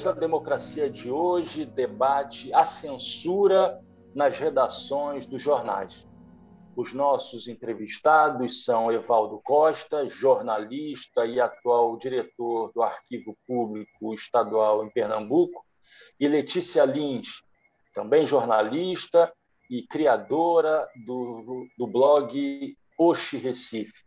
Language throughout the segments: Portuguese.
da Democracia de hoje debate a censura nas redações dos jornais. Os nossos entrevistados são Evaldo Costa, jornalista e atual diretor do Arquivo Público Estadual em Pernambuco, e Letícia Lins, também jornalista e criadora do blog Oxi Recife.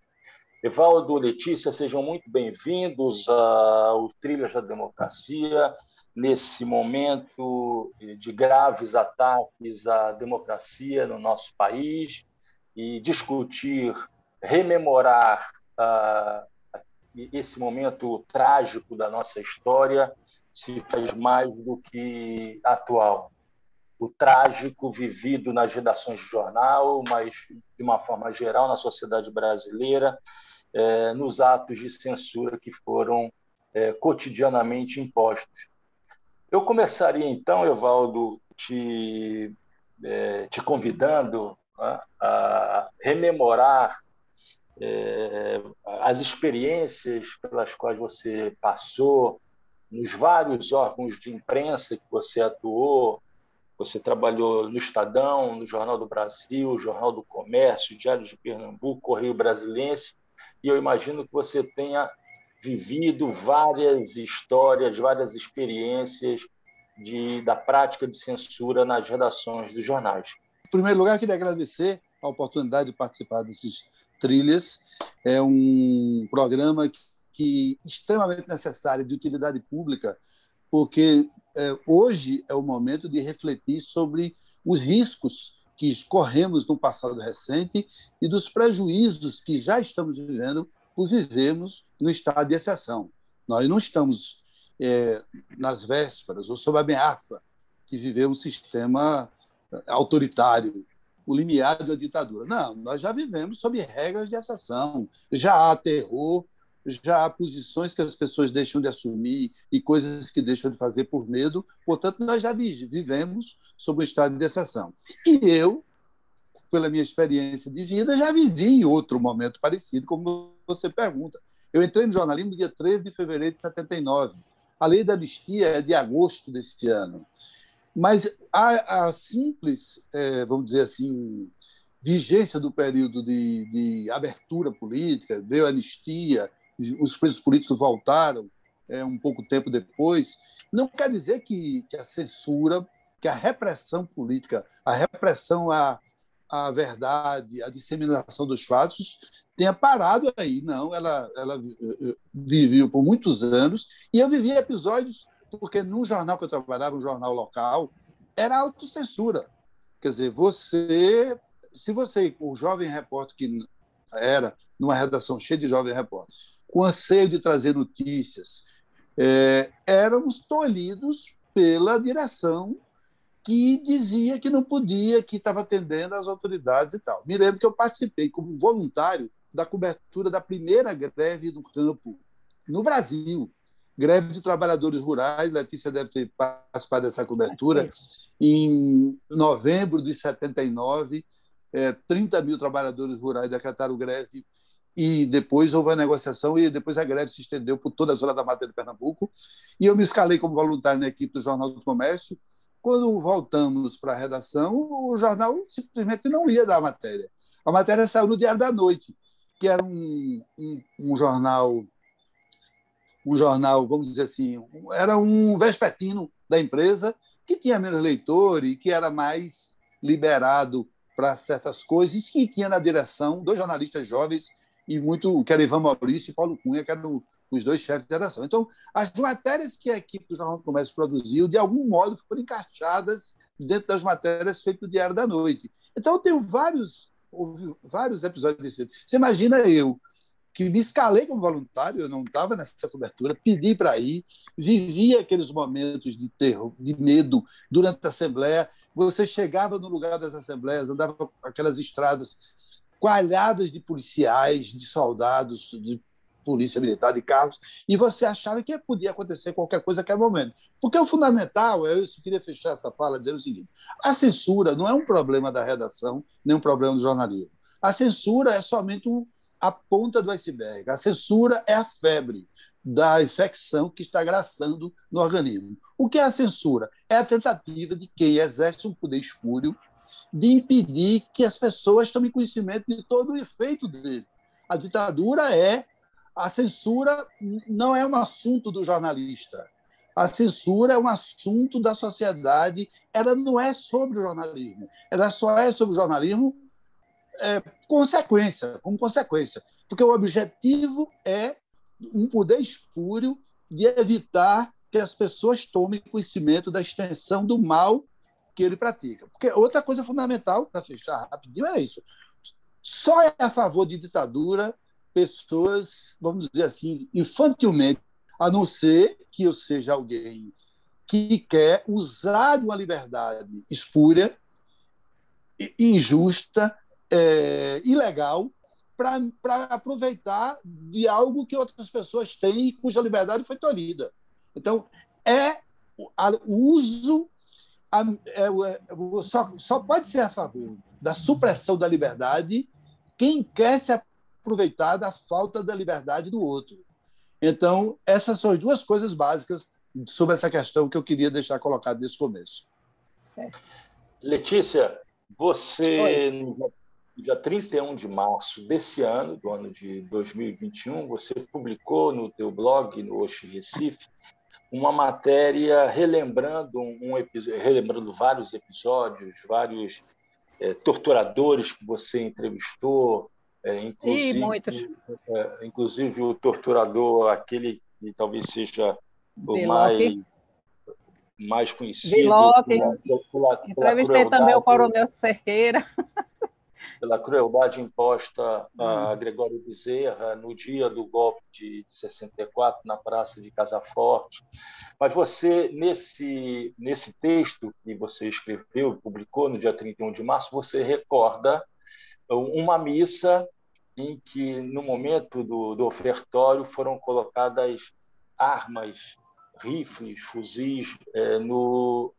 Evaldo, Letícia, sejam muito bem-vindos ao Trilhas da Democracia, nesse momento de graves ataques à democracia no nosso país, e discutir, rememorar esse momento trágico da nossa história se faz mais do que atual. O trágico vivido nas redações de jornal, mas, de uma forma geral, na sociedade brasileira, nos atos de censura que foram cotidianamente impostos. Eu começaria, então, Evaldo, te convidando a rememorar as experiências pelas quais você passou, nos vários órgãos de imprensa que você atuou. Você trabalhou no Estadão, no Jornal do Brasil, Jornal do Comércio, Diário de Pernambuco, Correio Brasilense, e eu imagino que você tenha vivido várias histórias, várias experiências da prática de censura nas redações dos jornais. Em primeiro lugar, queria agradecer a oportunidade de participar desses Trilhas. É um programa que é extremamente necessário, de utilidade pública, porque hoje é o momento de refletir sobre os riscos que corremos no passado recente e dos prejuízos que já estamos vivendo por vivermos no estado de exceção. Nós não estamos nas vésperas ou sob a ameaça de viver um sistema autoritário, o limiar da ditadura. Não, nós já vivemos sob regras de exceção. Já há terror, já há posições que as pessoas deixam de assumir e coisas que deixam de fazer por medo. Portanto, nós já vivemos sob um estado de exceção. E eu, pela minha experiência de vida, já vivi em outro momento parecido, como você pergunta. Eu entrei no jornalismo no dia 13 de fevereiro de 79. A lei da anistia é de agosto deste ano. Mas a simples, vamos dizer assim, vigência do período de abertura política, veio a anistia, os presos políticos voltaram um pouco tempo depois, não quer dizer que a censura, que a repressão política, a repressão à verdade, à disseminação dos fatos tenha parado aí. Não, ela viveu por muitos anos, e eu vivi episódios, porque num jornal que eu trabalhava, um jornal local, era autocensura. Quer dizer, se você, o jovem repórter que era, numa redação cheia de jovens repórteres, com anseio de trazer notícias, éramos tolhidos pela direção que dizia que não podia, que estava atendendo às autoridades e tal. Me lembro que eu participei como voluntário da cobertura da primeira greve do campo no Brasil, greve de trabalhadores rurais. Letícia deve ter participado dessa cobertura. Em novembro de 79, 30 mil trabalhadores rurais decretaram greve, e depois houve a negociação, e depois a greve se estendeu por toda a zona da Mata de Pernambuco. E eu me escalei como voluntário na equipe do Jornal do Comércio. Quando voltamos para a redação, o jornal simplesmente não ia dar a matéria. A matéria saiu no Diário da Noite, que era um jornal, vamos dizer assim, era um vespertino da empresa, que tinha menos leitor e que era mais liberado para certas coisas, que tinha na direção dois jornalistas jovens, que era Ivan Maurício e Paulo Cunha, que eram os dois chefes de redação. Então, as matérias que a equipe do Jornal do Comércio produziu, de algum modo, foram encaixadas dentro das matérias feitas no Diário da Noite. Então, eu tenho vários episódios desse. Você imagina eu, que me escalei como voluntário, eu não estava nessa cobertura, pedi para ir, vivi aqueles momentos de terror, de medo durante a Assembleia. Você chegava no lugar das Assembleias, andava com aquelas estradas coalhadas de policiais, de soldados, de polícia militar, de carros, e você achava que podia acontecer qualquer coisa a qualquer momento. Porque o fundamental, eu queria fechar essa fala dizendo o seguinte: a censura não é um problema da redação, nem um problema do jornalismo. A censura é somente a ponta do iceberg. A censura é a febre da infecção que está graçando no organismo. O que é a censura? É a tentativa de quem exerce um poder espúrio de impedir que as pessoas tomem conhecimento de todo o efeito dele. A ditadura a censura não é um assunto do jornalista. A censura é um assunto da sociedade. Ela não é sobre o jornalismo. Ela só é sobre o jornalismo como consequência. Porque o objetivo é um poder espúrio de evitar que as pessoas tomem conhecimento da extensão do mal que ele pratica. Porque outra coisa fundamental, para fechar rapidinho, é isso. Só é a favor de ditadura pessoas, vamos dizer assim, infantilmente, a não ser que eu seja alguém que quer usar de uma liberdade espúria, injusta, ilegal, para aproveitar de algo que outras pessoas têm e cuja liberdade foi tolhida. Então, o uso só pode ser a favor da supressão da liberdade quem quer se aproveitar da falta da liberdade do outro. Então, essas são as duas coisas básicas sobre essa questão que eu queria deixar colocado nesse começo. Certo. Letícia, você, no dia 31 de março desse ano, do ano de 2021, você publicou no teu blog, no Oxi Recife, uma matéria relembrando relembrando vários episódios, vários torturadores que você entrevistou, inclusive o torturador, aquele que talvez seja o mais conhecido pela entrevistei também o Coronel Cerqueira. Pela crueldade imposta a Gregório Bezerra no dia do golpe de 64, na Praça de Casa Forte. Mas você, nesse texto que você escreveu e publicou no dia 31 de março, você recorda uma missa em que, no momento do ofertório, foram colocadas armas, rifles, fuzis no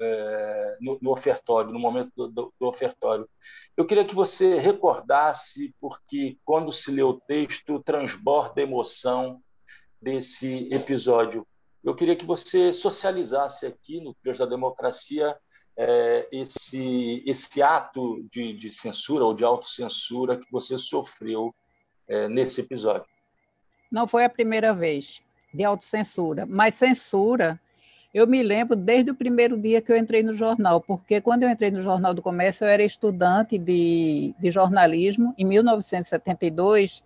ofertório, no momento do ofertório. Eu queria que você recordasse, porque quando se lê o texto, transborda a emoção desse episódio. Eu queria que você socializasse aqui no Trilhas da Democracia esse ato de censura ou de autocensura que você sofreu nesse episódio. Não foi a primeira vez de autocensura, mas censura, eu me lembro desde o primeiro dia que eu entrei no jornal, porque quando eu entrei no Jornal do Comércio, eu era estudante de jornalismo, em 1972,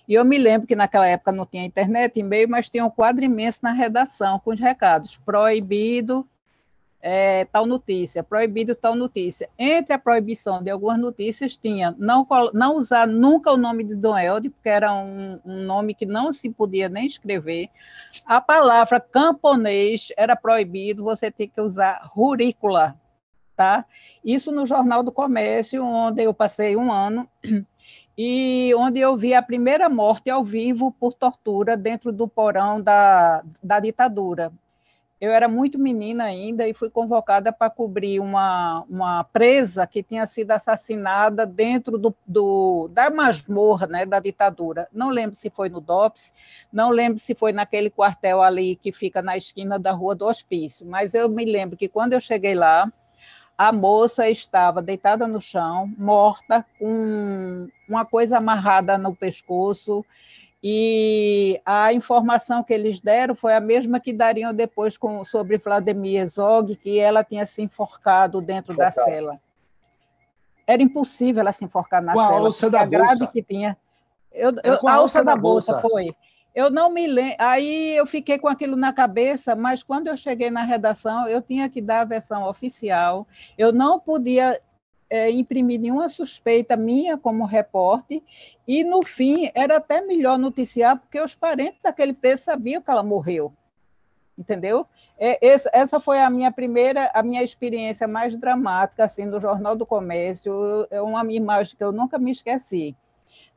e eu me lembro que naquela época não tinha internet, e-mail, mas tinha um quadro imenso na redação, com os recados, proibido tal notícia, proibido tal notícia. Entre a proibição de algumas notícias tinha não usar nunca o nome de Dom Helder, porque era um nome que não se podia nem escrever. A palavra camponês era proibido, você tinha que usar rurícola, tá? Isso no Jornal do Comércio, onde eu passei um ano, e onde eu vi a primeira morte ao vivo por tortura dentro do porão da ditadura. Eu era muito menina ainda e fui convocada para cobrir uma presa que tinha sido assassinada dentro da masmorra, né, da ditadura. Não lembro se foi no DOPS, não lembro se foi naquele quartel ali que fica na esquina da Rua do Hospício, mas eu me lembro que quando eu cheguei lá, a moça estava deitada no chão, morta, com uma coisa amarrada no pescoço, e a informação que eles deram foi a mesma que dariam depois sobre Vladimir Herzog, que ela tinha se enforcado dentro da cela. Era impossível ela se enforcar na cela, porque a grade que tinha... a alça da bolsa foi. Eu não me lembro. Aí eu fiquei com aquilo na cabeça, mas quando eu cheguei na redação, eu tinha que dar a versão oficial, eu não podia imprimir nenhuma suspeita minha como repórter, e no fim era até melhor noticiar, porque os parentes daquele preso sabiam que ela morreu, entendeu? Essa foi a minha experiência mais dramática assim, no Jornal do Comércio, é uma imagem que eu nunca me esqueci.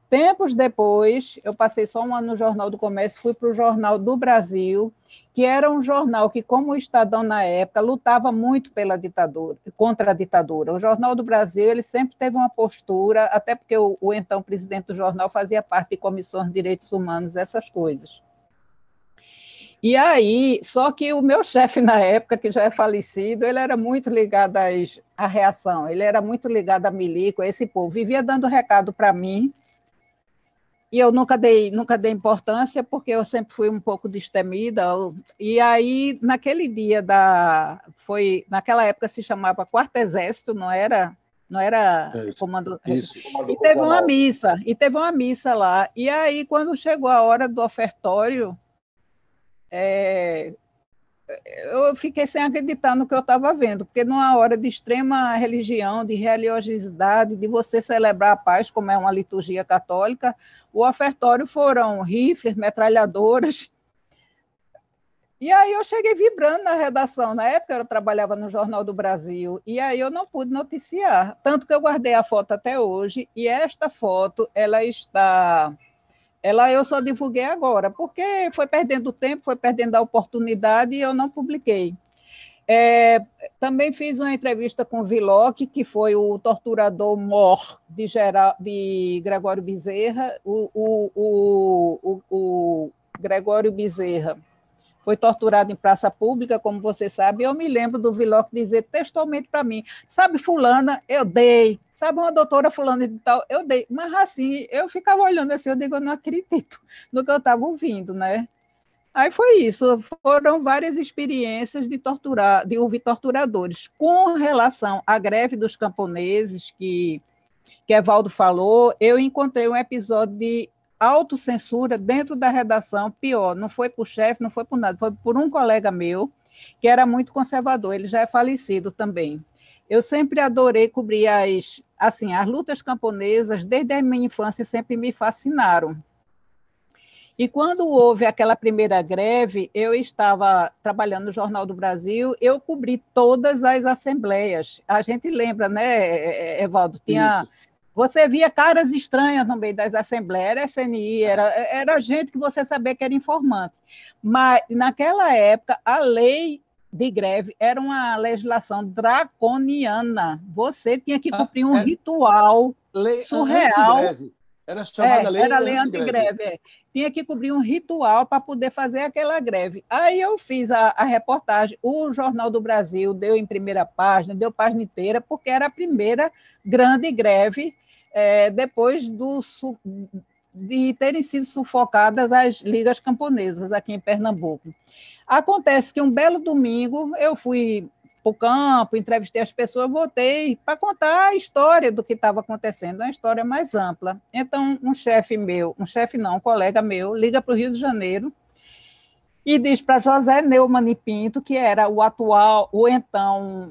Tempos depois, eu passei só um ano no Jornal do Comércio, fui para o Jornal do Brasil, que era um jornal que, como o Estadão na época, lutava muito contra a ditadura. O Jornal do Brasil ele sempre teve uma postura, até porque o então presidente do jornal fazia parte de comissões de direitos humanos, essas coisas. E aí, só que o meu chefe na época, que já é falecido, ele era muito ligado à reação, ele era muito ligado a milico, a esse povo, vivia dando recado para mim, e eu nunca dei importância, porque eu sempre fui um pouco destemida. E aí, naquele dia naquela época se chamava Quarto Exército, não era comando. Isso. E teve uma missa lá. E aí, quando chegou a hora do ofertório, eu fiquei sem acreditar no que eu estava vendo, porque numa hora de extrema religião, de religiosidade, de você celebrar a paz, como é uma liturgia católica, o ofertório foram rifles, metralhadoras. E aí eu cheguei vibrando na redação. Na época eu trabalhava no Jornal do Brasil, e aí eu não pude noticiar, tanto que eu guardei a foto até hoje, e esta foto, ela eu só divulguei agora, porque foi perdendo tempo, foi perdendo a oportunidade e eu não publiquei. Também fiz uma entrevista com o Villoc, que foi o torturador mor de Gregório Bezerra. O Gregório Bezerra foi torturado em praça pública, como você sabe, e eu me lembro do Villoc dizer textualmente para mim, sabe fulana, eu dei, sabe uma doutora fulana de tal, eu dei, mas assim, eu ficava olhando assim, eu digo, eu não acredito no que eu estava ouvindo, né? Aí foi isso, foram várias experiências de ouvir torturadores. Com relação à greve dos camponeses, que Evaldo falou, eu encontrei um episódio de autocensura dentro da redação, pior, não foi por chefe, não foi por nada, foi por um colega meu, que era muito conservador, ele já é falecido também. Eu sempre adorei cobrir as lutas camponesas, desde a minha infância, sempre me fascinaram. E quando houve aquela primeira greve, eu estava trabalhando no Jornal do Brasil, eu cobri todas as assembleias. A gente lembra, né, Evaldo? Isso. Você via caras estranhas no meio das assembleias, era SNI, era gente que você sabia que era informante. Mas, naquela época, a lei de greve era uma legislação draconiana. Você tinha que cumprir um ritual surreal. Antigreve. Era chamada lei era a lei antigreve. antigreve. Tinha que cumprir um ritual para poder fazer aquela greve. Aí eu fiz a reportagem, o Jornal do Brasil deu em primeira página, deu página inteira, porque era a primeira grande greve depois de terem sido sufocadas as ligas camponesas aqui em Pernambuco. Acontece que um belo domingo eu fui para o campo, entrevistei as pessoas, voltei para contar a história do que estava acontecendo, uma história mais ampla. Então, um colega meu, liga para o Rio de Janeiro e diz para José Neumann Pinto, que era o então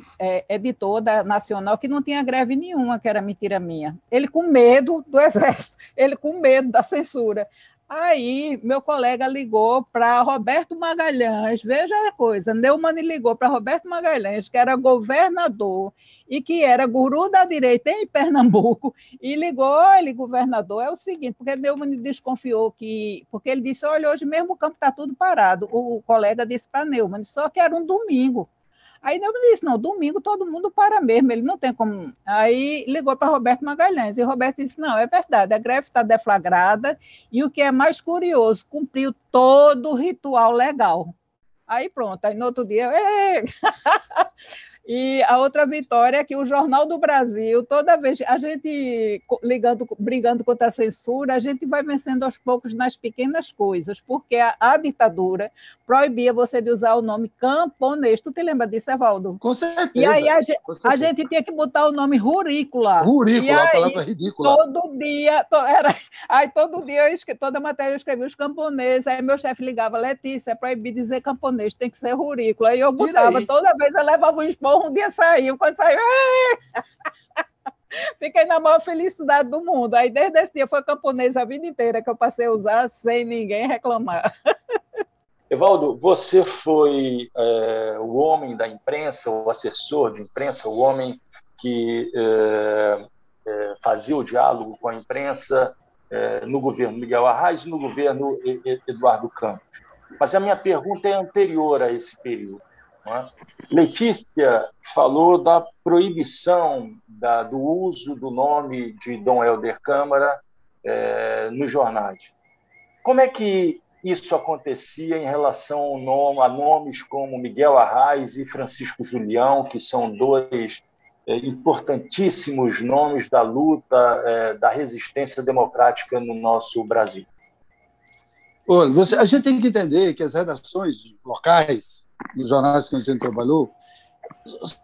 editor da Nacional, que não tinha greve nenhuma, que era mentira minha. Ele com medo do Exército, ele com medo da censura. Aí, meu colega ligou para Roberto Magalhães, veja a coisa, Neumann ligou para Roberto Magalhães, que era governador e que era guru da direita em Pernambuco, e ligou, olha, governador, é o seguinte, porque Neumann desconfiou porque ele disse, olha, hoje mesmo o campo está tudo parado, o colega disse para Neumann, só que era um domingo. Aí Neumann disse, não, domingo todo mundo para mesmo, ele não tem como... Aí ligou para Roberto Magalhães, e Roberto disse, não, é verdade, a greve está deflagrada, e o que é mais curioso, cumpriu todo o ritual legal. Aí pronto, aí no outro dia... E a outra vitória é que o Jornal do Brasil, toda vez a gente brigando contra a censura, a gente vai vencendo aos poucos nas pequenas coisas, porque a ditadura proibia você de usar o nome camponês. Tu te lembra disso, Evaldo? Com certeza. E aí a gente tinha que botar o nome rurícola. Rurícola, a palavra ridícula. Todo dia, toda matéria eu escrevia os camponeses, aí meu chefe ligava, Letícia, é proibido dizer camponês, tem que ser rurícola. Aí eu botava, toda vez eu levava um esporro, um dia saiu, quando saiu, fiquei na maior felicidade do mundo. Aí desde esse dia foi camponês a vida inteira que eu passei a usar sem ninguém reclamar. Evaldo, você foi o homem da imprensa, o assessor de imprensa, o homem que fazia o diálogo com a imprensa no governo Miguel Arraes e no governo Eduardo Campos. Mas a minha pergunta é anterior a esse período. Não é? Letícia falou da proibição do uso do nome de Dom Helder Câmara nos jornais. Como é que isso acontecia em relação a nomes como Miguel Arraes e Francisco Julião, que são dois importantíssimos nomes da luta, da resistência democrática no nosso Brasil? Olha, a gente tem que entender que as redações locais dos jornais que a gente trabalhou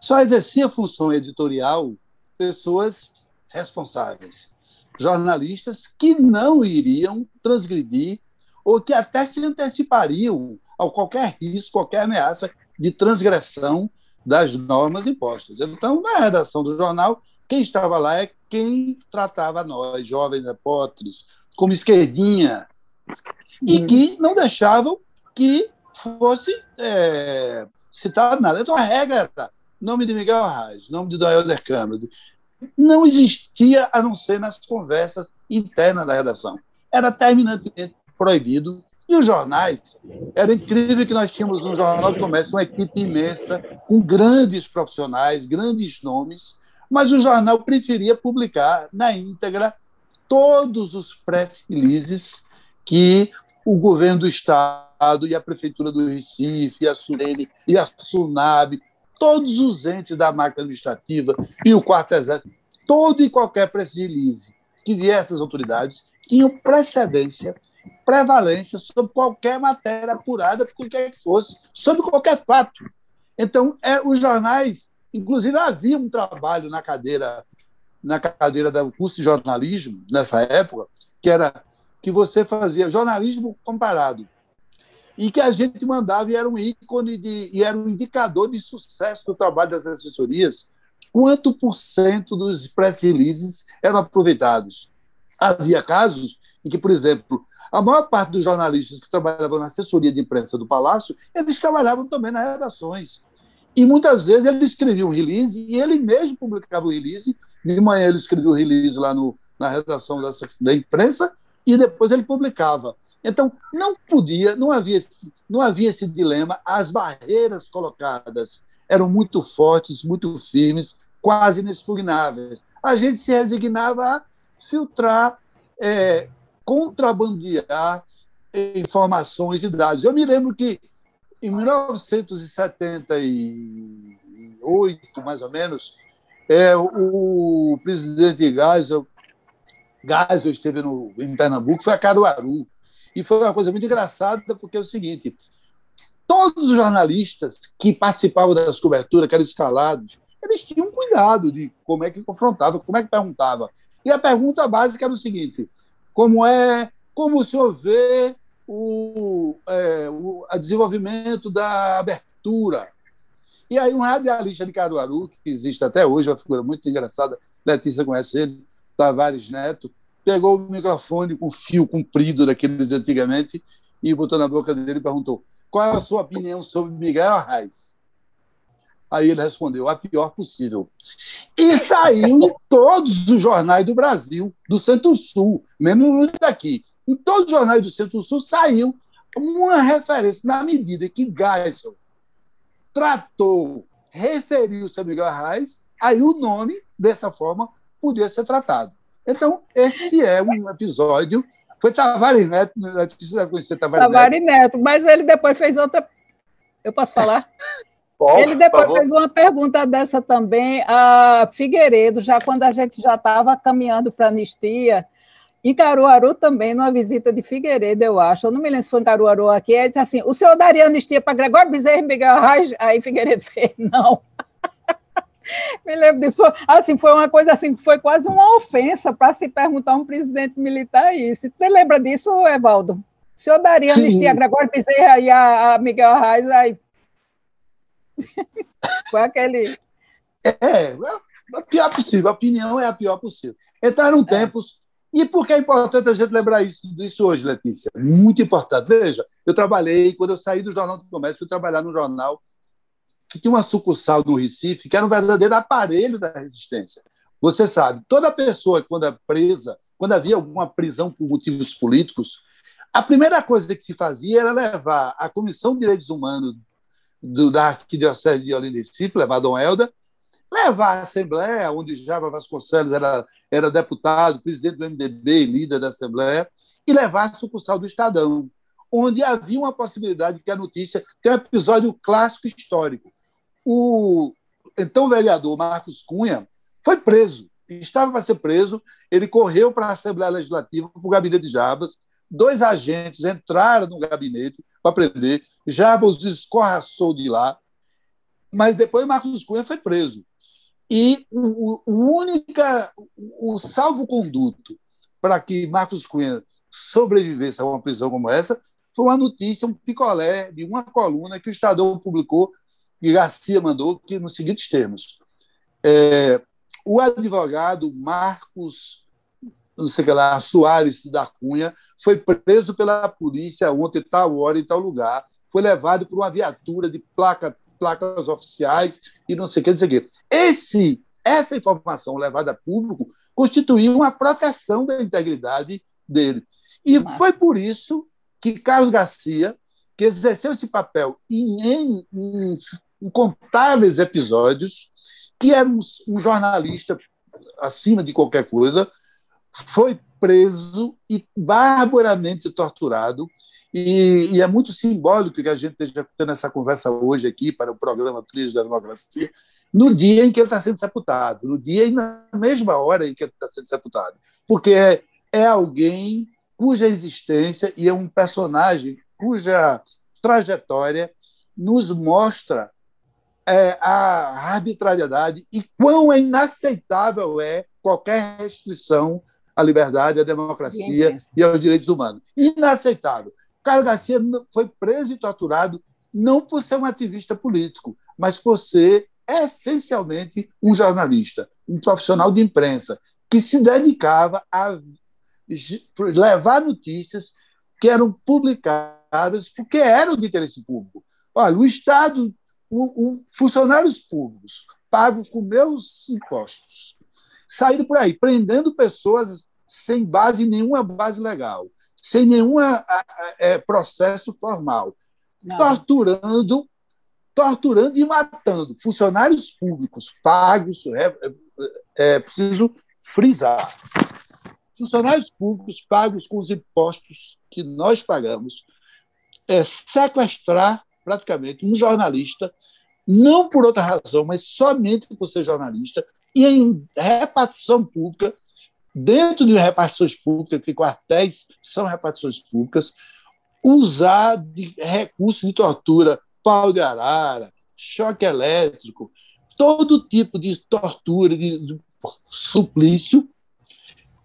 só exercia função editorial pessoas responsáveis, jornalistas que não iriam transgredir ou que até se antecipariam a qualquer risco, qualquer ameaça de transgressão das normas impostas. Então, na redação do jornal, quem estava lá é quem tratava nós, jovens repórteres, como esquerdinha, e que não deixavam que fosse citado nada. Então, a regra era nome de Miguel Arraes, nome de Dom Helder Câmara. Não existia, a não ser nas conversas internas da redação. Era terminantemente proibido. E os jornais, era incrível que nós tínhamos no Jornal do Comércio uma equipe imensa, com grandes profissionais, grandes nomes, mas o jornal preferia publicar na íntegra todos os press releases que o governo do Estado e a Prefeitura do Recife, e a Surene, e a Sunab, todos os entes da máquina administrativa e o Quarto Exército, todo e qualquer press release que viesse das autoridades tinham precedência, prevalência sobre qualquer matéria apurada, por qualquer que fosse, sobre qualquer fato. Então, os jornais, inclusive, havia um trabalho na cadeira do curso de jornalismo, nessa época, que era que você fazia jornalismo comparado, e que a gente mandava e era um ícone e era um indicador de sucesso do trabalho das assessorias, quanto por cento dos press releases eram aproveitados. Havia casos em que, por exemplo, a maior parte dos jornalistas que trabalhavam na assessoria de imprensa do Palácio, eles trabalhavam também nas redações. E muitas vezes ele escrevia um release e ele mesmo publicava o release. De manhã ele escrevia o release lá na redação da imprensa e depois ele publicava. Então, não havia esse dilema, as barreiras colocadas eram muito fortes, muito firmes, quase inexpugnáveis. A gente se resignava a filtrar, contrabandear informações e dados. Eu me lembro que, em 1978, mais ou menos, o presidente Geisel esteve em Pernambuco, foi a Caruaru. E foi uma coisa muito engraçada, porque é o seguinte: todos os jornalistas que participavam das coberturas, que eram escalados, eles tinham cuidado de como é que confrontava, como é que perguntava. E a pergunta básica era o seguinte: como o senhor vê o desenvolvimento da abertura? E aí um radialista de Caruaru, que existe até hoje, uma figura muito engraçada, Letícia conhece ele, Tavares Neto, pegou o microfone com fio comprido daqueles de antigamente e botou na boca dele e perguntou: qual é a sua opinião sobre Miguel Arraes? Aí ele respondeu: a pior possível. E saiu em todos os jornais do Brasil, do Centro-Sul, mesmo daqui. Em todos os jornais do Centro-Sul saiu uma referência, na medida que Geisel referiu-se a Miguel Arraes, aí o nome, dessa forma, podia ser tratado. Então, esse é um episódio. Foi Tavares Neto, você deve conhecer Tavares Neto, mas ele depois fez outra. Eu posso falar? Ele depois fez uma pergunta dessa também a Figueiredo, já quando a gente já estava caminhando para a anistia, em Caruaru também, numa visita de Figueiredo, eu acho. Eu não me lembro se foi em Caruaru aqui. Ele disse assim: o senhor daria anistia para Gregório Bezerra e Miguel Arraes? Aí Figueiredo fez: não. Me lembro disso. Assim, foi uma coisa assim, foi quase uma ofensa para se perguntar a um presidente militar isso. Você lembra disso, Evaldo? O senhor daria anistia a Gregório Bezerra e a Miguel Arraes? Aí foi aquele... a pior possível. A opinião é a pior possível. Então, eram tempos... E por que é importante a gente lembrar disso hoje, Letícia? Muito importante. Veja, eu trabalhei, quando eu saí do Jornal do Comércio, fui trabalhar no jornal que tinha uma sucursal no Recife, que era um verdadeiro aparelho da resistência. Você sabe, toda pessoa, quando é presa, quando havia alguma prisão por motivos políticos, a primeira coisa que se fazia era levar a Comissão de Direitos Humanos da Arquidiocese de Olinda e Recife, levar Dom Helder, levar a Assembleia, onde Java Vasconcelos era deputado, presidente do MDB e líder da Assembleia, e levar a sucursal do Estadão, onde havia uma possibilidade que a notícia tem um episódio clássico histórico. O então vereador Marcos Cunha foi preso, estava para ser preso, ele correu para a Assembleia Legislativa, para o gabinete de Jabas, 2 agentes entraram no gabinete para prender, Jabas os escorraçou de lá, mas depois Marcos Cunha foi preso. E o salvo-conduto para que Marcos Cunha sobrevivesse a uma prisão como essa foi uma notícia, um picolé de uma coluna que o Estadão publicou, que Garcia mandou, que nos seguintes termos. O advogado Marcos, não sei o que lá, Soares da Cunha, foi preso pela polícia ontem, tal hora, em tal lugar, foi levado por uma viatura de placas oficiais e não sei o que, não sei o que. Essa informação levada a público constituiu uma proteção da integridade dele. E foi por isso que Carlos Garcia, que exerceu esse papel em incontáveis episódios, que era um jornalista acima de qualquer coisa, foi preso e barbaramente torturado. E é muito simbólico que a gente esteja tendo essa conversa hoje aqui para o programa Trilhas da Democracia, no dia em que ele está sendo sepultado, no dia e na mesma hora em que ele está sendo sepultado, porque é alguém cuja existência e é um personagem cuja trajetória nos mostra a arbitrariedade e quão inaceitável é qualquer restrição à liberdade, à democracia e aos direitos humanos. Inaceitável. Carlos Garcia foi preso e torturado não por ser um ativista político, mas por ser essencialmente um jornalista, um profissional de imprensa, que se dedicava a levar notícias que eram publicadas porque eram de interesse público. Olha, o Estado, funcionários públicos pagos com meus impostos saíram por aí prendendo pessoas sem nenhuma base legal, sem nenhum processo formal, torturando e matando funcionários públicos pagos, preciso frisar, funcionários públicos pagos com os impostos que nós pagamos, sequestrar praticamente um jornalista, não por outra razão, mas somente por ser jornalista, e em repartição pública, dentro de repartições públicas, que quartéis são repartições públicas, usar de recursos de tortura, pau de arara, choque elétrico, todo tipo de tortura, de suplício,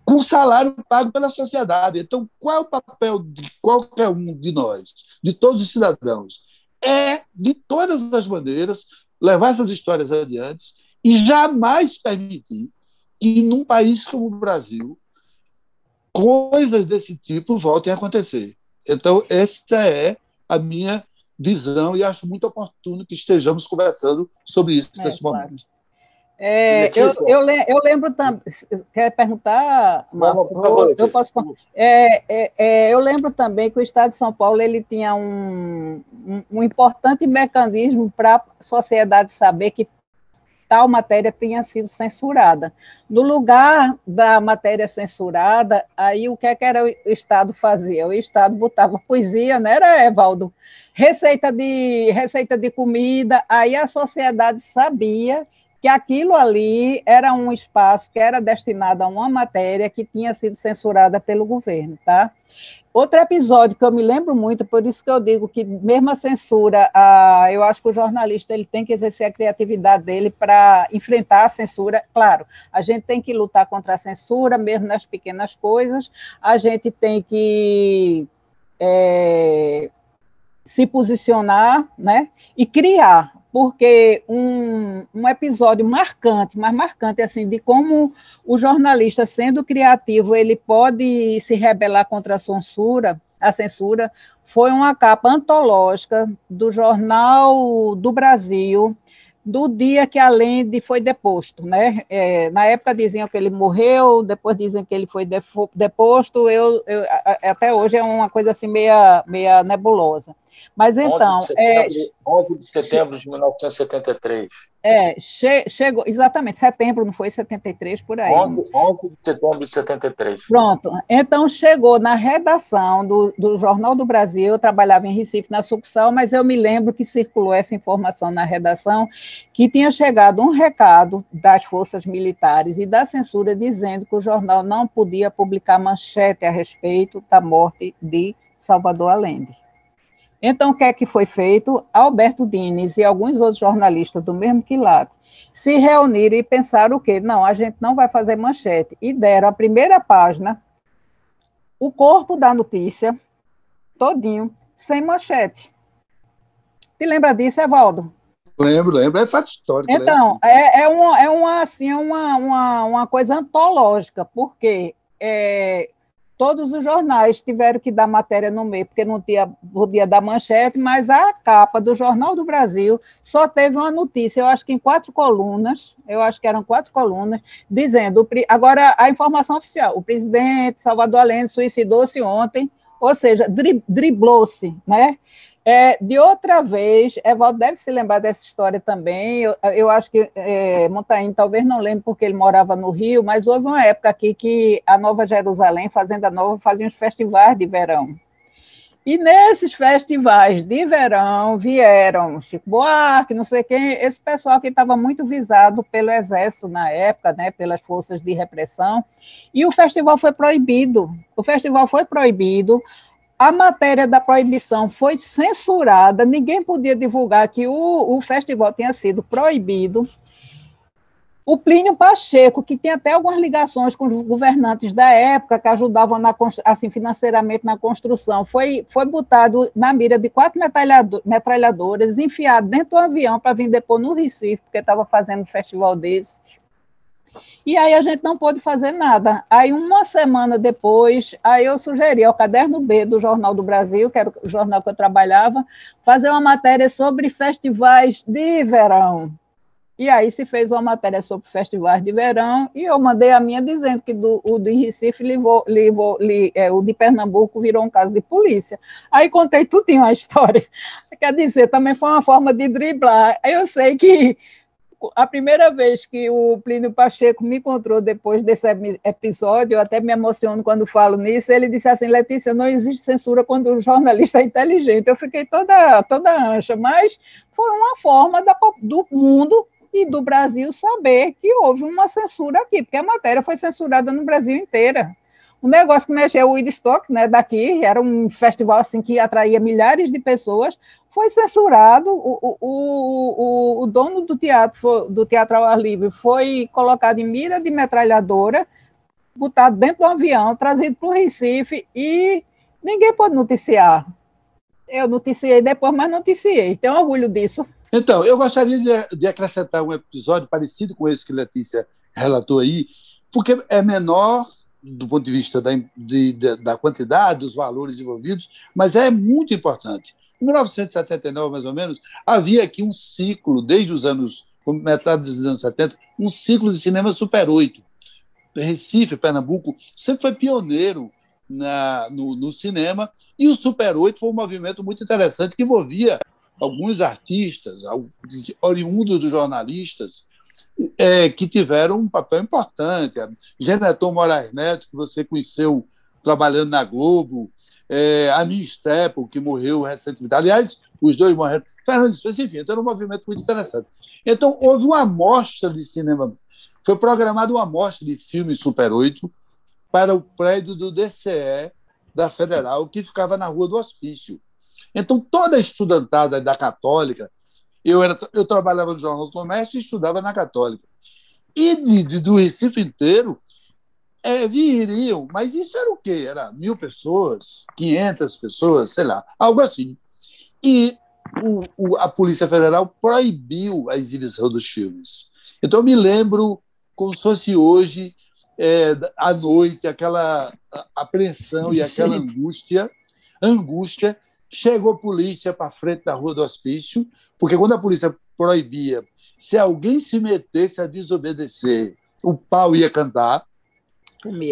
com salário pago pela sociedade. Então, qual é o papel de qualquer um de nós, de todos os cidadãos? De todas as maneiras, levar essas histórias adiante e jamais permitir que, num país como o Brasil, coisas desse tipo voltem a acontecer. Então, essa é a minha visão e acho muito oportuno que estejamos conversando sobre isso nesse momento. Eu lembro também. Quer perguntar, Marco? Por favor, eu posso. Eu lembro também que o Estado de São Paulo ele tinha um importante mecanismo para a sociedade saber que tal matéria tinha sido censurada. No lugar da matéria censurada, aí o que era o Estado fazia? O Estado botava poesia, não era, Evaldo? Receita de comida, aí a sociedade sabia que aquilo ali era um espaço que era destinado a uma matéria que tinha sido censurada pelo governo, tá? Outro episódio que eu me lembro muito, por isso que eu digo que mesmo a censura, eu acho que o jornalista ele tem que exercer a criatividade dele para enfrentar a censura. Claro, a gente tem que lutar contra a censura, mesmo nas pequenas coisas, a gente tem que se posicionar, né, e criar, porque um episódio marcante, mas marcante assim, de como o jornalista, sendo criativo, ele pode se rebelar contra a censura, foi uma capa antológica do Jornal do Brasil, do dia que Allende foi deposto, né? Na época diziam que ele morreu, depois dizem que ele foi deposto, até hoje é uma coisa assim meia nebulosa. Mas então, 11 de setembro de 1973. Chegou, exatamente, setembro, não foi 73, por aí. 11 de setembro de 73. Pronto, então chegou na redação do Jornal do Brasil, eu trabalhava em Recife, na sucursal, mas eu me lembro que circulou essa informação na redação, que tinha chegado um recado das forças militares e da censura dizendo que o jornal não podia publicar manchete a respeito da morte de Salvador Allende. Então, o que é que foi feito? Alberto Dines e alguns outros jornalistas do mesmo quilate se reuniram e pensaram o quê? Não, a gente não vai fazer manchete. E deram a primeira página, o corpo da notícia, todinho, sem manchete. Te lembra disso, Evaldo? Lembro. É fato histórico. Então, uma coisa antológica, porque todos os jornais tiveram que dar matéria no meio, porque não podia dar manchete, mas a capa do Jornal do Brasil só teve uma notícia, eu acho que em 4 colunas, dizendo, agora a informação oficial, o presidente Salvador Allende suicidou-se ontem, ou seja, driblou-se, né? De outra vez, Evaldo deve se lembrar dessa história também, eu acho que Montainho talvez não lembre porque ele morava no Rio, mas houve uma época aqui que a Nova Jerusalém, Fazenda Nova, fazia uns festivais de verão. E nesses festivais de verão vieram Chico Buarque, não sei quem, esse pessoal que estava muito visado pelo Exército na época, né, pelas forças de repressão, e o festival foi proibido. A matéria da proibição foi censurada, ninguém podia divulgar que o festival tinha sido proibido. O Plínio Pacheco, que tem até algumas ligações com os governantes da época, que ajudavam assim, financeiramente na construção, foi botado na mira de 4 metralhadoras, enfiado dentro do avião para vir depor no Recife, porque estava fazendo um festival desse. E aí a gente não pôde fazer nada. Aí, uma semana depois, aí eu sugeri ao Caderno B do Jornal do Brasil, que era o jornal que eu trabalhava, fazer uma matéria sobre festivais de verão. E aí se fez uma matéria sobre festivais de verão, e eu mandei a minha dizendo que o de Recife o de Pernambuco virou um caso de polícia. Aí contei tudinho a história. Quer dizer, também foi uma forma de driblar. Eu sei que a primeira vez que o Plínio Pacheco me encontrou depois desse episódio, eu até me emociono quando falo nisso, ele disse assim: Letícia, não existe censura quando o jornalista é inteligente. Eu fiquei toda ancha, mas foi uma forma do mundo e do Brasil saber que houve uma censura aqui, porque a matéria foi censurada no Brasil inteiro. Um negócio que mexeu o Woodstock, né, daqui, era um festival assim, que atraía milhares de pessoas, foi censurado, o dono do teatro ao ar livre foi colocado em mira de metralhadora, botado dentro do avião, trazido para o Recife, e ninguém pôde noticiar. Eu noticiei depois, mas noticiei, tenho orgulho disso. Então, eu gostaria de acrescentar um episódio parecido com esse que a Letícia relatou aí, porque é menor do ponto de vista da quantidade, dos valores envolvidos, mas é muito importante. Em 1979, mais ou menos, havia aqui um ciclo, desde os anos, metade dos anos 70, um ciclo de cinema Super 8. Recife, Pernambuco, sempre foi pioneiro no cinema, e o Super 8 foi um movimento muito interessante que envolvia alguns artistas, oriundos dos jornalistas, que tiveram um papel importante. Geneton Moraes Neto, que você conheceu trabalhando na Globo, a Aninha Stepple, que morreu recentemente. Aliás, os dois morreram. Fernando Spence, enfim, então era um movimento muito interessante. Então, houve uma amostra de cinema, foi programada uma amostra de filme Super 8 para o prédio do DCE da Federal, que ficava na Rua do Hospício. Então, toda a estudantada da Católica, eu trabalhava no Jornal do Comércio e estudava na Católica. E do Recife inteiro viriam, mas isso era o quê? Era 1.000 pessoas, 500 pessoas, sei lá, algo assim. E a Polícia Federal proibiu a exibição dos filmes. Então, eu me lembro como se fosse hoje, à noite, aquela apreensão e aquela angústia. Chegou a polícia para frente da Rua do Hospício, porque quando a polícia proibia, se alguém se metesse a desobedecer, o pau ia cantar.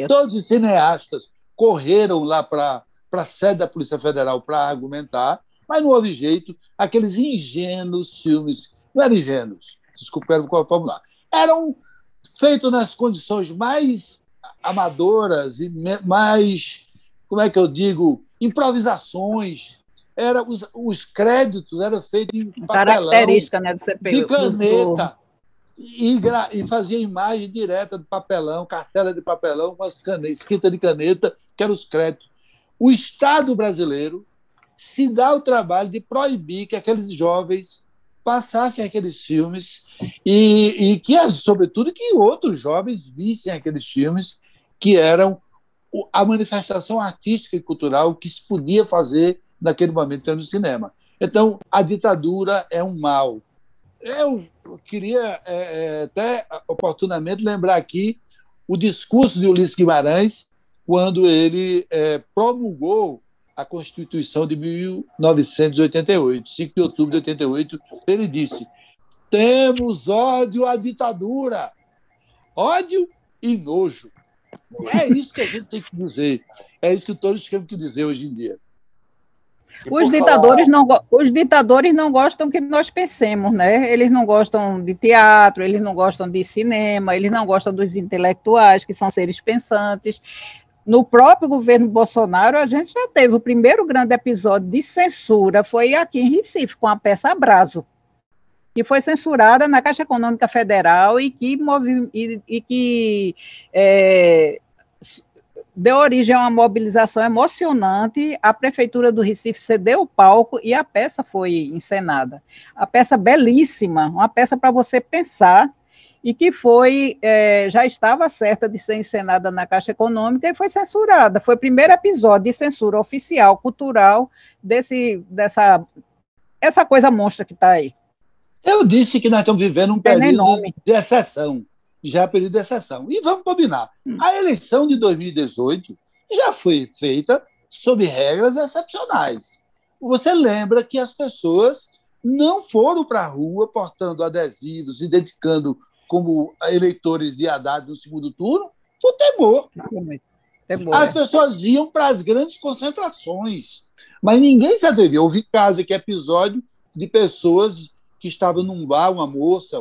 Todos os cineastas correram lá para a sede da Polícia Federal para argumentar, mas não houve jeito. Aqueles ingênuos filmes, não eram ingênuos, desculpa qual formular, eram feitos nas condições mais amadoras e mais, como é que eu digo, improvisações. Os créditos eram feitos em papelão, característica, né, do CPU, de caneta, e fazia imagem direta de papelão, cartela de papelão, com as canetas, escrita de caneta, que eram os créditos. O Estado brasileiro se dá o trabalho de proibir que aqueles jovens passassem aqueles filmes e que, sobretudo, que outros jovens vissem aqueles filmes que eram a manifestação artística e cultural que se podia fazer naquele momento no cinema. Então, a ditadura é um mal. Eu queria até oportunamente lembrar aqui o discurso de Ulisses Guimarães, quando ele promulgou a Constituição de 1988, 5 de outubro de 88, ele disse: temos ódio à ditadura, ódio e nojo. É isso que a gente tem que dizer, é isso que todos temos que dizer hoje em dia. Os ditadores não gostam que nós pensemos, né? Eles não gostam de teatro, eles não gostam de cinema, eles não gostam dos intelectuais, que são seres pensantes. No próprio governo Bolsonaro, a gente já teve o primeiro grande episódio de censura, foi aqui em Recife, com a peça Abrazo, que foi censurada na Caixa Econômica Federal e que deu origem a uma mobilização emocionante. A Prefeitura do Recife cedeu o palco e a peça foi encenada. A peça belíssima, uma peça para você pensar, e que já estava certa de ser encenada na Caixa Econômica e foi censurada. Foi o primeiro episódio de censura oficial, cultural, essa coisa monstra que está aí. Eu disse que nós estamos vivendo um período de exceção, já é período de exceção. E vamos combinar, a eleição de 2018 já foi feita sob regras excepcionais. Você lembra que as pessoas não foram para a rua portando adesivos, se dedicando como eleitores de Haddad no segundo turno, por temor. As pessoas iam para as grandes concentrações, mas ninguém se atreveu. Houve caso aqui, episódio de pessoas que estavam num bar, uma moça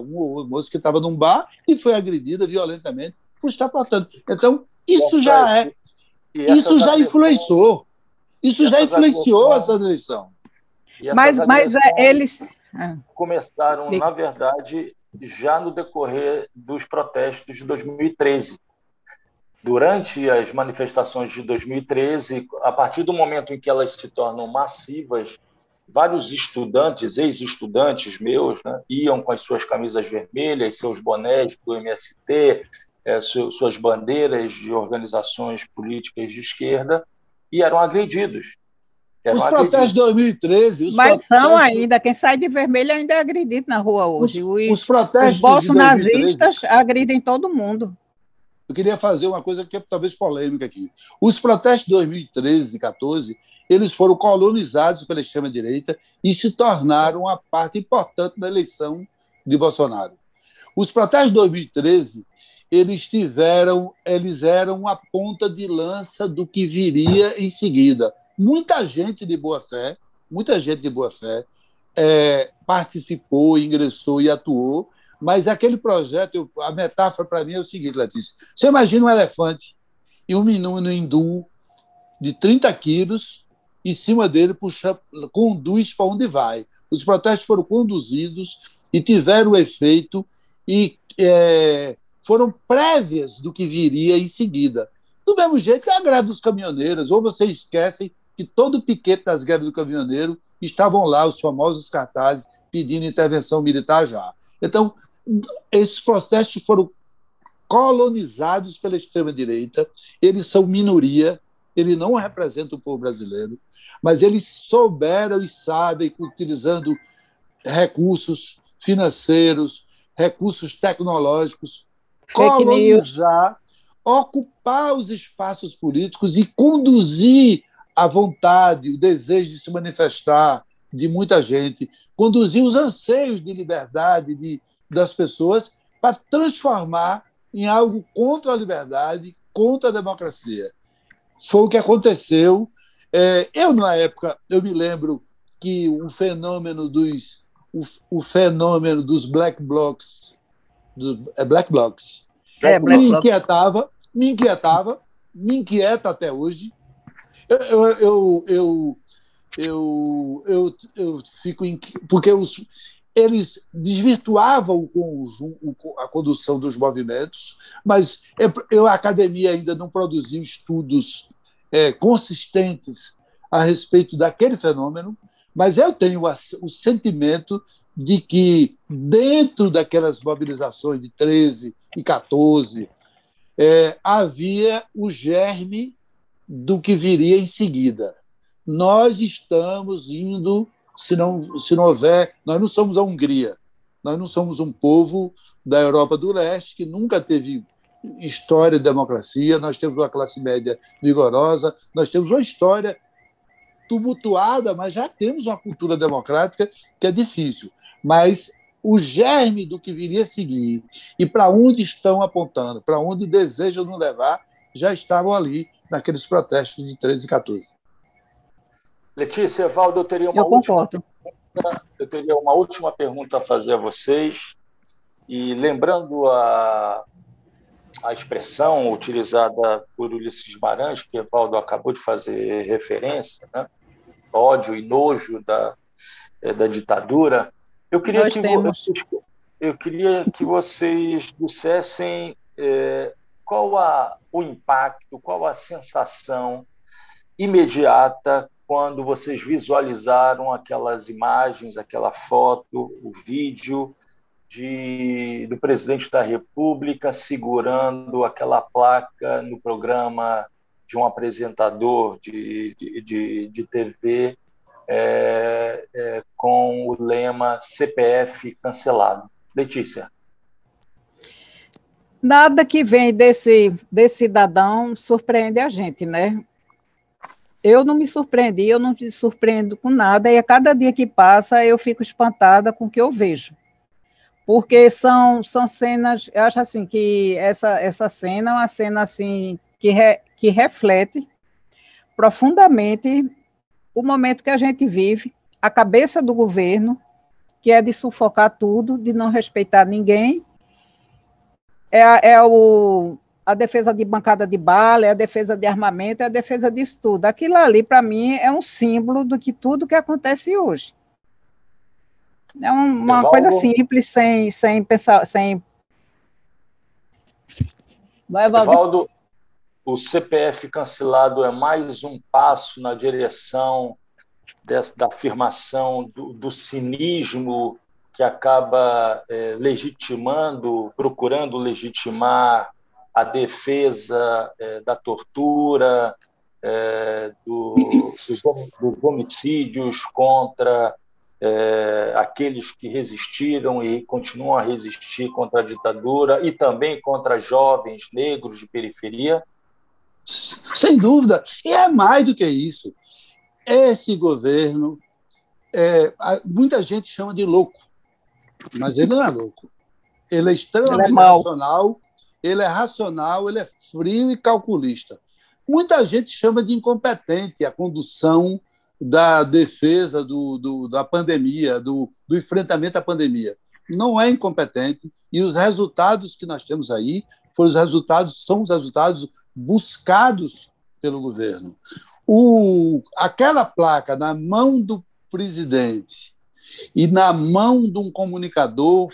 que estava num bar e foi agredida violentamente por estar portando. Então, isso já influenciou. Isso já influenciou essa eleição. Mas eles começaram, na verdade, já no decorrer dos protestos de 2013. Durante as manifestações de 2013, a partir do momento em que elas se tornam massivas, vários estudantes, ex-estudantes meus, né, iam com as suas camisas vermelhas, seus bonés do MST, suas bandeiras de organizações políticas de esquerda, e eram agredidos. Os protestos de 2013... são ainda, quem sai de vermelho ainda é agredido na rua hoje. Os protestos bolsonaristas agridem todo mundo. Eu queria fazer uma coisa que é talvez polêmica aqui. Os protestos de 2013 e 2014, eles foram colonizados pela extrema-direita e se tornaram uma parte importante da eleição de Bolsonaro. Os protestos de 2013, eles eram a ponta de lança do que viria em seguida. Muita gente de boa fé participou, ingressou e atuou, mas aquele projeto, a metáfora para mim é o seguinte, Letícia: você imagina um elefante e um menino hindu de 30 quilos, em cima dele conduz para onde vai. Os protestos foram conduzidos e tiveram efeito e foram prévias do que viria em seguida. Do mesmo jeito que a greve dos caminhoneiros, ou vocês esquecem que todo o piquete das greves do caminhoneiro estavam lá, os famosos cartazes pedindo intervenção militar já. Então, esses protestos foram colonizados pela extrema-direita, eles são minoria, eles não representam o povo brasileiro, mas eles souberam e sabem, utilizando recursos financeiros, recursos tecnológicos, colonizar, ocupar os espaços políticos e conduzir a vontade, o desejo de se manifestar de muita gente, conduzir os anseios de liberdade das pessoas para transformar em algo contra a liberdade, contra a democracia. Foi o que aconteceu. Eu, na época, eu me lembro que o fenômeno dos black blocs, black blocs, me inquieta até hoje. Eu fico porque eles desvirtuavam a condução dos movimentos, mas a academia ainda não produziu estudos consistentes a respeito daquele fenômeno, mas eu tenho o sentimento de que, dentro daquelas mobilizações de 13 e 14, havia o germe do que viria em seguida. Nós estamos indo, se não houver, nós não somos a Hungria, nós não somos um povo da Europa do Leste que nunca teve história de democracia, nós temos uma classe média vigorosa, nós temos uma história tumultuada, mas já temos uma cultura democrática que é difícil. Mas o germe do que viria a seguir e para onde estão apontando, para onde desejam nos levar, já estavam ali naqueles protestos de 13 e 14. Letícia, Evaldo, eu teria uma última pergunta a fazer a vocês. E lembrando a expressão utilizada por Ulisses Guimarães, que Evaldo acabou de fazer referência, né? Ódio e nojo da ditadura, eu queria que vocês dissessem qual o impacto, qual a sensação imediata quando vocês visualizaram aquelas imagens, aquela foto, o vídeo do presidente da República segurando aquela placa no programa de um apresentador de TV com o lema CPF cancelado. Letícia. Nada que vem desse cidadão surpreende a gente, né? Eu não me surpreendi, eu não me surpreendo com nada, e a cada dia que passa eu fico espantada com o que eu vejo. Porque são cenas, eu acho assim, que essa cena é uma cena assim, que reflete profundamente o momento que a gente vive, a cabeça do governo, que é de sufocar tudo, de não respeitar ninguém, a defesa de bancada de bala, é a defesa de armamento, é a defesa disso tudo. Aquilo ali, para mim, é um símbolo do que tudo que acontece hoje. É uma coisa simples, sem pensar, sem... Vai, Evaldo, o CPF cancelado é mais um passo na direção da afirmação do cinismo que acaba procurando legitimar a defesa da tortura, dos homicídios contra aqueles que resistiram e continuam a resistir contra a ditadura e também contra jovens negros de periferia? Sem dúvida. E é mais do que isso. Esse governo, muita gente chama de louco, mas ele não é louco. Ele é extremamente racional, ele é frio e calculista. Muita gente chama de incompetente a condução da defesa da pandemia, do enfrentamento à pandemia. Não é incompetente, e os resultados que nós temos aí são os resultados buscados pelo governo. Aquela placa na mão do presidente e na mão de um comunicador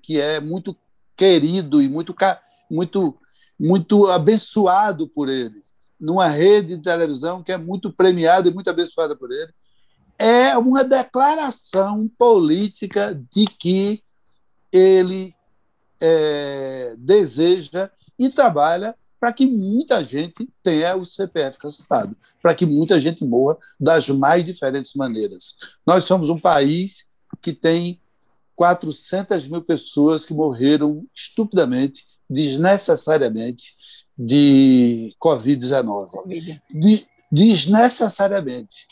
que é muito querido e muito abençoado por ele, numa rede de televisão que é muito premiada e muito abençoada por ele, é uma declaração política de que ele deseja e trabalha para que muita gente tenha o CPF cancelado, para que muita gente morra das mais diferentes maneiras. Nós somos um país que tem 400 mil pessoas que morreram estupidamente, desnecessariamente, de Covid-19. Desnecessariamente.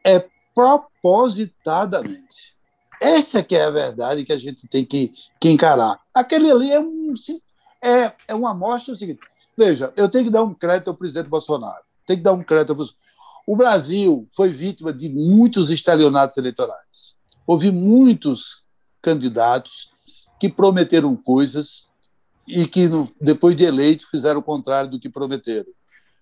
É propositadamente. Essa que é a verdade que a gente tem que encarar. Aquele ali é uma amostra seguinte. Veja, eu tenho que dar um crédito ao presidente Bolsonaro. Tenho que dar um crédito ao O Brasil foi vítima de muitos estelionatos eleitorais. Houve muitos candidatos que prometeram coisas e que, depois de eleito, fizeram o contrário do que prometeram.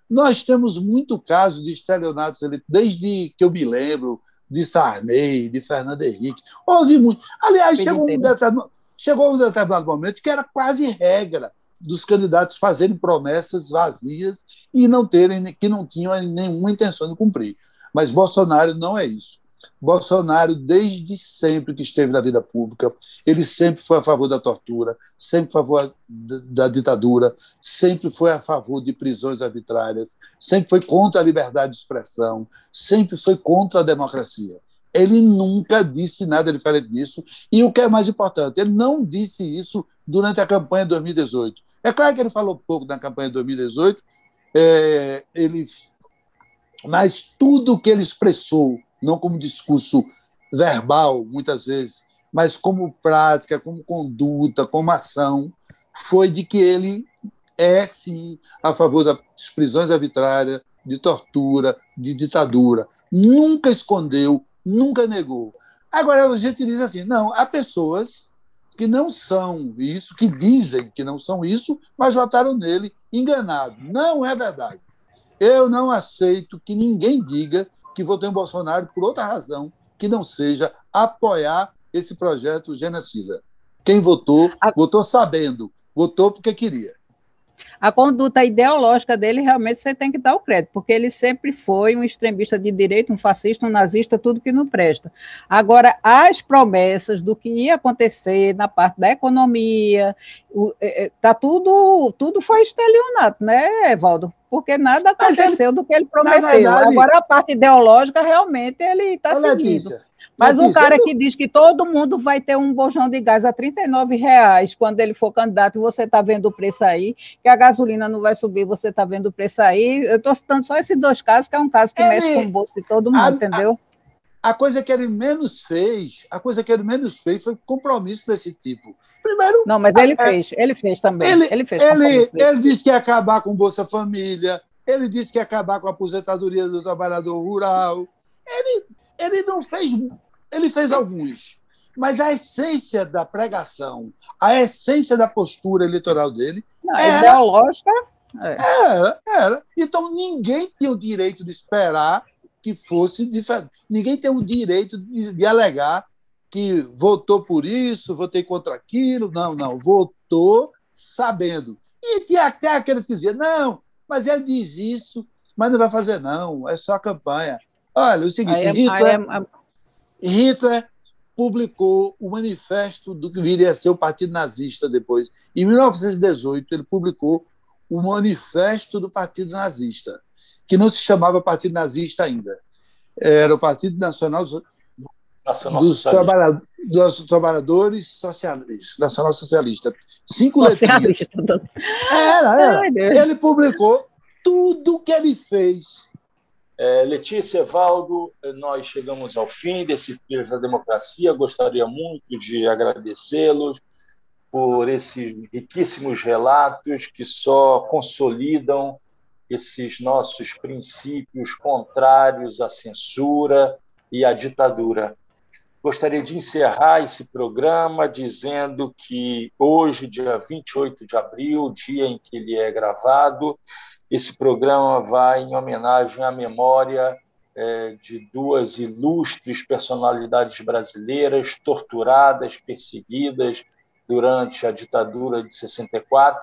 Nós temos muito caso de estelionatos eleitorais, desde que eu me lembro, de Sarney, de Fernando Henrique. Houve muito. Aliás, chegou um determinado momento que era quase regra dos candidatos fazerem promessas vazias e que não tinham nenhuma intenção de cumprir. Mas Bolsonaro não é isso. Bolsonaro, desde sempre que esteve na vida pública, ele sempre foi a favor da tortura, sempre a favor da ditadura, sempre foi a favor de prisões arbitrárias, sempre foi contra a liberdade de expressão, sempre foi contra a democracia. Ele nunca disse nada diferente disso. E o que é mais importante, ele não disse isso durante a campanha de 2018. É claro que ele falou pouco na campanha de 2018, mas tudo que ele expressou, não como discurso verbal, muitas vezes, mas como prática, como conduta, como ação, foi de que ele é, sim, a favor das prisões arbitrárias, de tortura, de ditadura. Nunca escondeu, nunca negou. Agora, a gente diz assim, não, há pessoas que não são isso, que dizem que não são isso, mas votaram nele enganado. Não é verdade. Eu não aceito que ninguém diga que votou em Bolsonaro por outra razão que não seja apoiar esse projeto genocida. Quem votou, votou sabendo, votou porque queria. A conduta ideológica dele, realmente, você tem que dar o crédito, porque ele sempre foi um extremista de direita, um fascista, um nazista, tudo que não presta. Agora, as promessas do que ia acontecer na parte da economia, tudo foi estelionato, né, Evaldo? Porque nada aconteceu do que ele prometeu. Verdade, agora, a parte ideológica, realmente, ele está seguindo. Mas um cara que diz que todo mundo vai ter um bojão de gás a R$39 quando ele for candidato, você está vendo o preço aí, que a gasolina não vai subir, você está vendo o preço aí. Eu estou citando só esses dois casos, que é um caso que mexe com o bolso de todo mundo, entendeu? A coisa que ele menos fez, foi compromisso desse tipo. Primeiro, não, mas ele fez também. Ele disse que ia acabar com o Bolsa Família, ele disse que ia acabar com a aposentadoria do trabalhador rural. Ele não fez. Ele fez alguns, mas a essência da pregação, a essência da postura eleitoral dele ideológica. Era. Então, ninguém tinha o direito de esperar que fosse diferente. Ninguém tem o direito de alegar que votou por isso, votei contra aquilo. Não. Votou sabendo. E tinha até aqueles que diziam, não, mas ele diz isso, mas não vai fazer, não, é só campanha. Olha, o seguinte, Hitler publicou o manifesto do que viria a ser o Partido Nazista depois. Em 1918, ele publicou o manifesto do Partido Nazista, que não se chamava Partido Nazista ainda. Era o Partido Nacional dos Trabalhadores Socialistas, Nacional Socialista. 5 letrinhas. Era. Ele publicou tudo o que ele fez. Letícia, Evaldo, nós chegamos ao fim desse Filhos da Democracia. Gostaria muito de agradecê-los por esses riquíssimos relatos que só consolidam esses nossos princípios contrários à censura e à ditadura. Gostaria de encerrar esse programa dizendo que hoje, dia 28 de abril, dia em que ele é gravado, esse programa vai em homenagem à memória de duas ilustres personalidades brasileiras torturadas, perseguidas durante a ditadura de 64,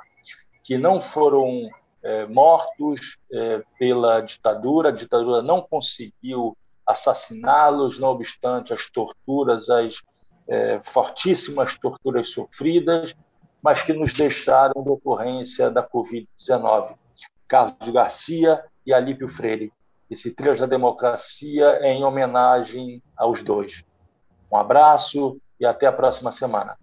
que não foram mortos pela ditadura. A ditadura não conseguiu assassiná-los, não obstante as torturas, as fortíssimas torturas sofridas, mas que nos deixaram de ocorrência da Covid-19. Carlos Garcia e Alípio Freire. Esse Trilhas da Democracia é em homenagem aos dois. Um abraço e até a próxima semana.